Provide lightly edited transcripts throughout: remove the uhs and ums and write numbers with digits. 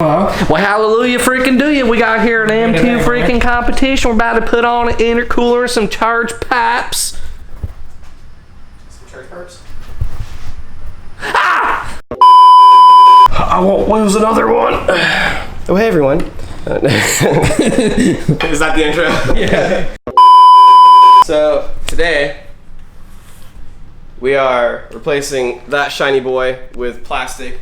Well, hallelujah freaking do you. We got here an M2 freaking competition. We're about to put on an intercooler, some charge pipes. Some charge pipes? Ah! I won't lose another one. Oh, hey everyone. Is that the intro? Yeah. So, today, we are replacing that shiny boy with plastic.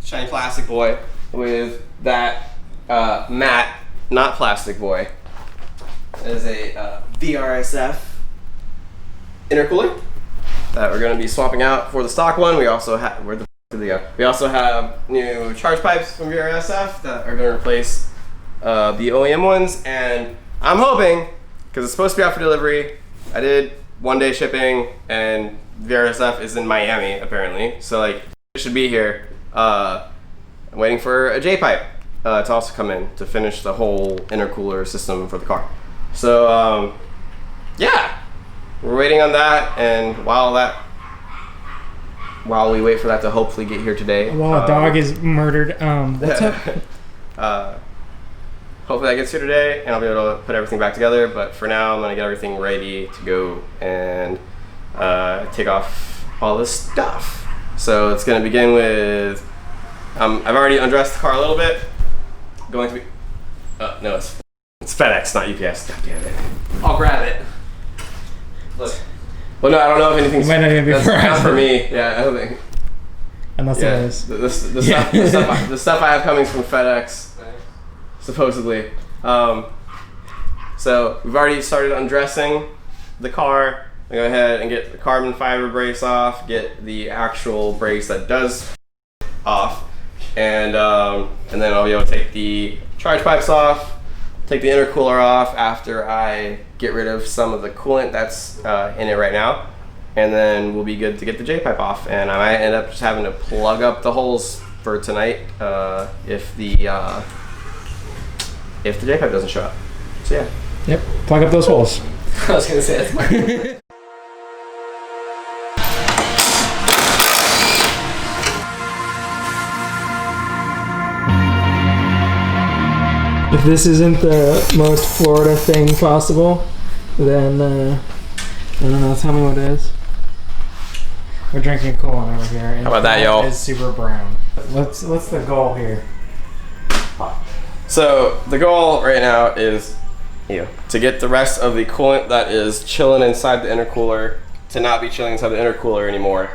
Shiny plastic boy. With that matte, not plastic boy. It is a VRSF intercooler that we're going to be swapping out for the stock one. We also have we also have new charge pipes from VRSF that are going to replace the OEM ones. And I'm hoping, because it's supposed to be out for delivery, I did 1-day shipping, and VRSF is in Miami apparently, so like it should be here. I'm waiting for a J-pipe to also come in to finish the whole intercooler system for the car. So yeah, we're waiting on that, and while we wait for that to hopefully get here today. While a dog is murdered, what's up? Hopefully that gets here today, and I'll be able to put everything back together. But for now, I'm gonna get everything ready to go and take off all this stuff. So it's gonna begin with. I've already undressed the car a little bit. Going to be. No, it's FedEx, not UPS. God damn it. I'll grab it. Look. Well, no, I don't know if anything's. Might not even be not for me. Yeah, I don't think. Unless it is. The stuff I have coming is from FedEx, supposedly. So we've already started undressing the car. I go ahead and get the carbon fiber brace off. Get the actual brace that does off. And then I'll be able to take the charge pipes off, take the intercooler off after I get rid of some of the coolant that's in it right now, and then we'll be good to get the J-pipe off. And I might end up just having to plug up the holes for tonight if the J-pipe doesn't show up. So yeah. Yep, plug up those holes. I was gonna say that's If this isn't the most Florida thing possible, then I don't know. Tell me what it is. We're drinking coolant over here. And how about that, y'all? It's super brown. What's the goal here? So the goal right now is, to get the rest of the coolant that is chilling inside the intercooler to not be chilling inside the intercooler anymore.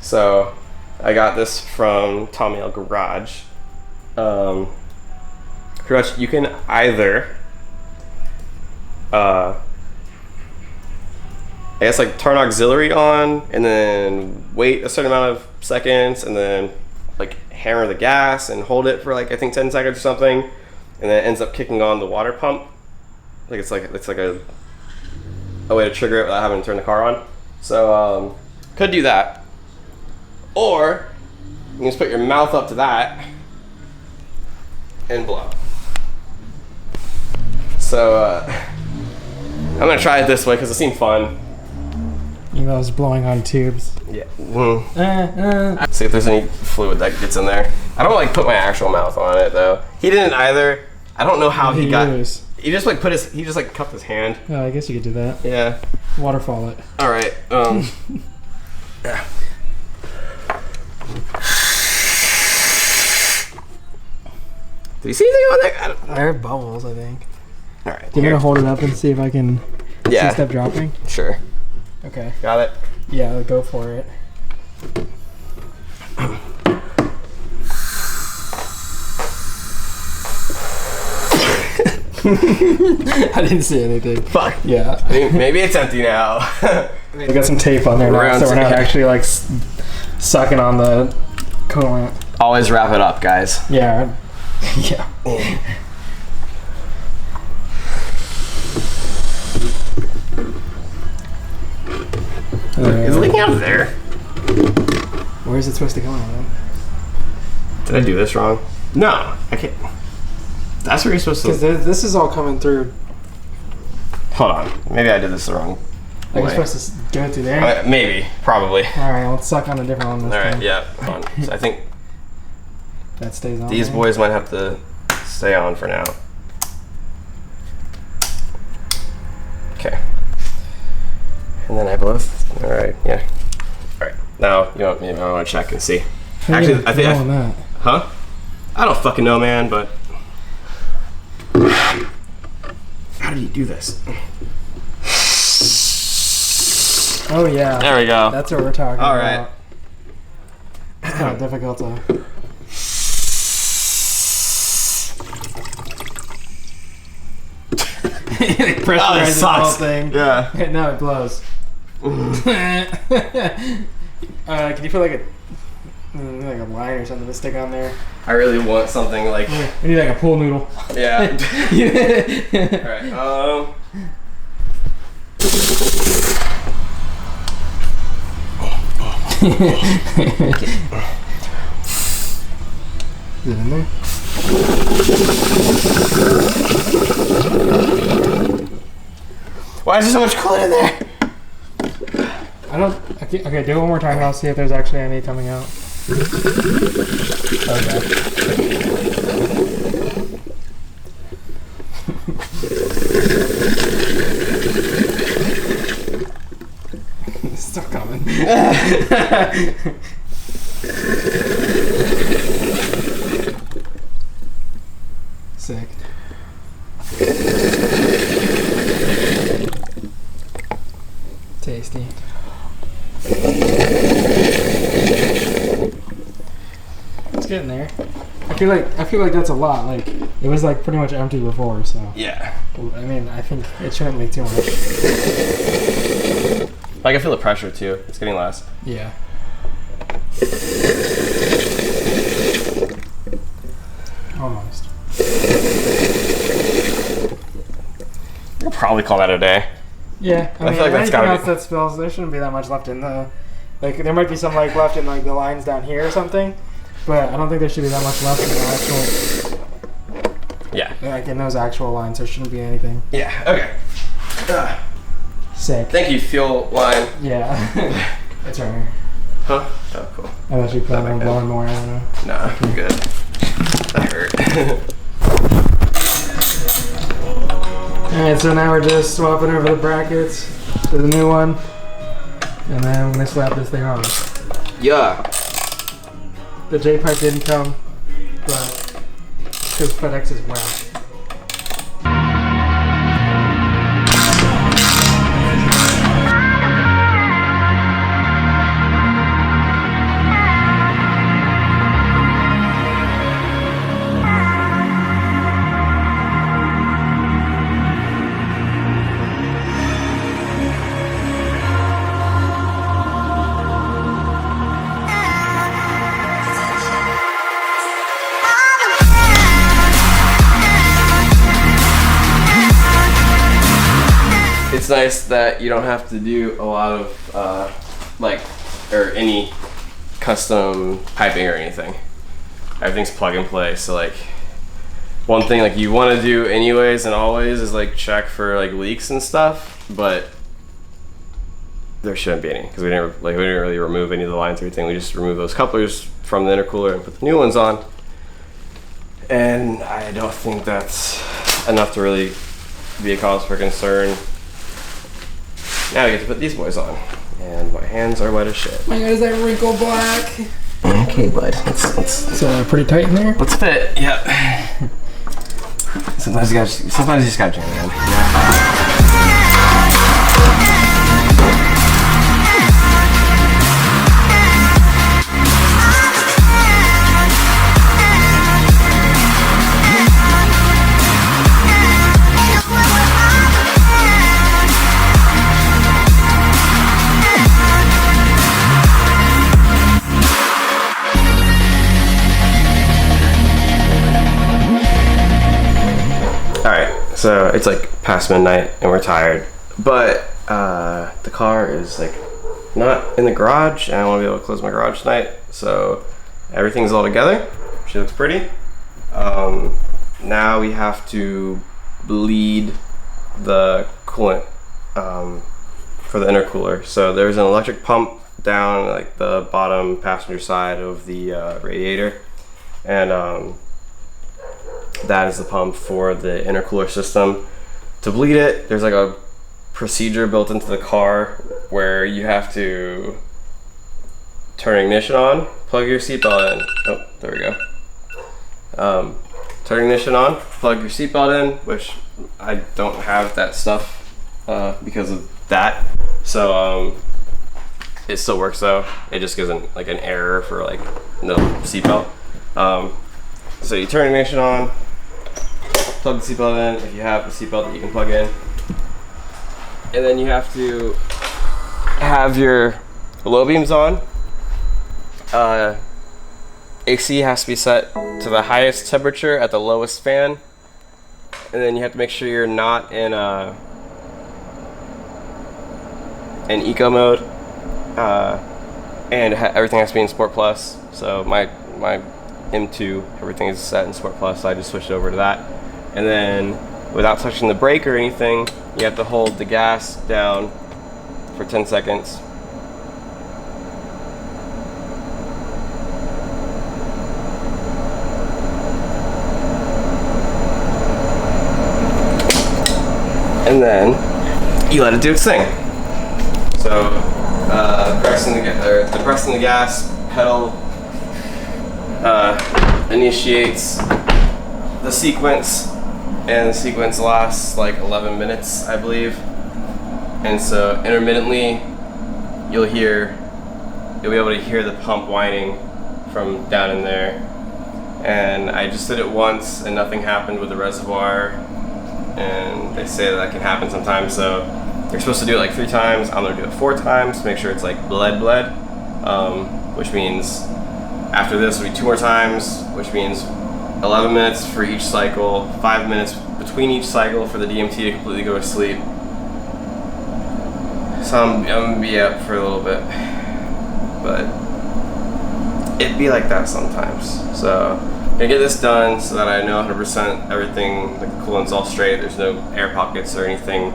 So I got this from Tommy L Garage. Pretty much you can either I guess like turn auxiliary on and then wait a certain amount of seconds and then like hammer the gas and hold it for like I think 10 seconds or something, and then it ends up kicking on the water pump. Like it's like a way to trigger it without having to turn the car on. So could do that, or you can just put your mouth up to that and blow. So I'm gonna try it this way because it seemed fun. You know, I was blowing on tubes. Yeah. See if there's any fluid that gets in there. I don't like put my actual mouth on it though. He didn't either. I don't know how he got. He just like he just like cupped his hand. Oh, I guess you could do that. Yeah. Waterfall it. All right. Yeah. Did you see anything on there? I heard bubbles, I think. All right. Do you want to hold it up and see if I can see stuff dropping? Sure. Okay. Got it? Yeah, go for it. I didn't see anything. Fuck. Yeah. I think maybe it's empty now. We got some tape on there now, so we're not actually like sucking on the coolant. Always wrap it up, guys. Yeah. Yeah. Is it leaking out of there? Where is it supposed to go on? Did I do this wrong? No, I can't. That's where you're supposed to. Because this is all coming through. Hold on. Maybe I did this the wrong way. You're supposed to go through there? Maybe. Probably. Alright, let's suck on a different one this time. Alright, yeah. Hold on. So I think. That stays on. These there. boys might have to stay on for now. Okay. And then I both. All right. Yeah. All right. Now you know, maybe I want to check and see. Actually, I think. Huh? I don't fucking know, man. But how do you do this? Oh yeah. There we go. That's what we're talking All about. right. It's kind of difficult to. It pressurizes the whole thing. Yeah. No, it blows. Can you put like a line or something to stick on there? I really want something like. We need like a pool noodle. Yeah. Alright, Is it in there? why is there so much coolant in there? Okay, do it one more time and I'll see if there's actually any coming out. Okay. It's still coming. Sick. Tasty. It's getting there. I feel like that's a lot. Like it was like pretty much empty before, so. Yeah. I mean, I think it shouldn't leak too much. I can feel the pressure too. It's getting less. Yeah. Almost. We'll probably call that a day. Yeah, I mean, feel like that's anything gotta else be- that spills, there shouldn't be that much left in the. Like there might be some like left in like the lines down here or something, but I don't think there should be that much left in the actual. Yeah. Like in those actual lines, there shouldn't be anything. Yeah, okay. Sick. Thank you, fuel line. Yeah. It's right here. Huh? Oh, cool. Unless you plan on That blowing more, I don't know. Nah, I'm good. That hurt. Alright, so now we're just swapping over the brackets to the new one. And then I'm gonna slap this thing on. Yeah. The J pipe didn't come, but because FedEx is whack. It's nice that you don't have to do a lot of or any custom piping or anything. Everything's plug and play. So like one thing like you want to do anyways and always is like check for like leaks and stuff, but there shouldn't be any because we didn't really remove any of the lines or anything. We just removed those couplers from the intercooler and put the new ones on. And I don't think that's enough to really be a cause for concern. Now I get to put these boys on, and my hands are wet as shit. My God, is that wrinkle black? Okay, bud. Let's Pretty tight in there. let's fit. Yep. Sometimes you just gotta jam it in. So it's like past midnight and we're tired, but the car is like not in the garage and I want to be able to close my garage tonight. So everything's all together. She looks pretty. Now we have to bleed the coolant for the intercooler. So there's an electric pump down like the bottom passenger side of the radiator, and that is the pump for the intercooler system. To bleed it, there's like a procedure built into the car where you have to turn ignition on, plug your seatbelt in. Oh, there we go. Turn ignition on, plug your seatbelt in, which I don't have that stuff because of that. So it still works though. It just gives like an error for like no seatbelt. So you turn ignition on, plug the seatbelt in if you have a seatbelt that you can plug in. And then you have to have your low beams on. AC has to be set to the highest temperature at the lowest fan. And then you have to make sure you're not in eco mode. And everything has to be in Sport Plus. So my M2, everything is set in Sport Plus, so I just switched over to that. And then without touching the brake or anything, you have to hold the gas down for 10 seconds. And then you let it do its thing. So depressing the gas pedal initiates the sequence, and the sequence lasts like 11 minutes, I believe. And so intermittently, you'll be able to hear the pump whining from down in there. And I just did it once, and nothing happened with the reservoir. And they say that can happen sometimes, so you're supposed to do it like 3 times. I'm gonna do it 4 times to make sure it's like bled, which means after this will be 2 more times, which means 11 minutes for each cycle, 5 minutes between each cycle for the DMT to completely go to sleep. So I'm gonna be up for a little bit, but it'd be like that sometimes. So I'm gonna get this done so that I know 100% everything, like the coolant's all straight, there's no air pockets or anything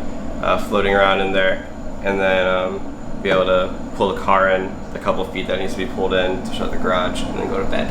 floating around in there, and then be able to pull the car in the couple feet that needs to be pulled in to shut the garage, and then go to bed.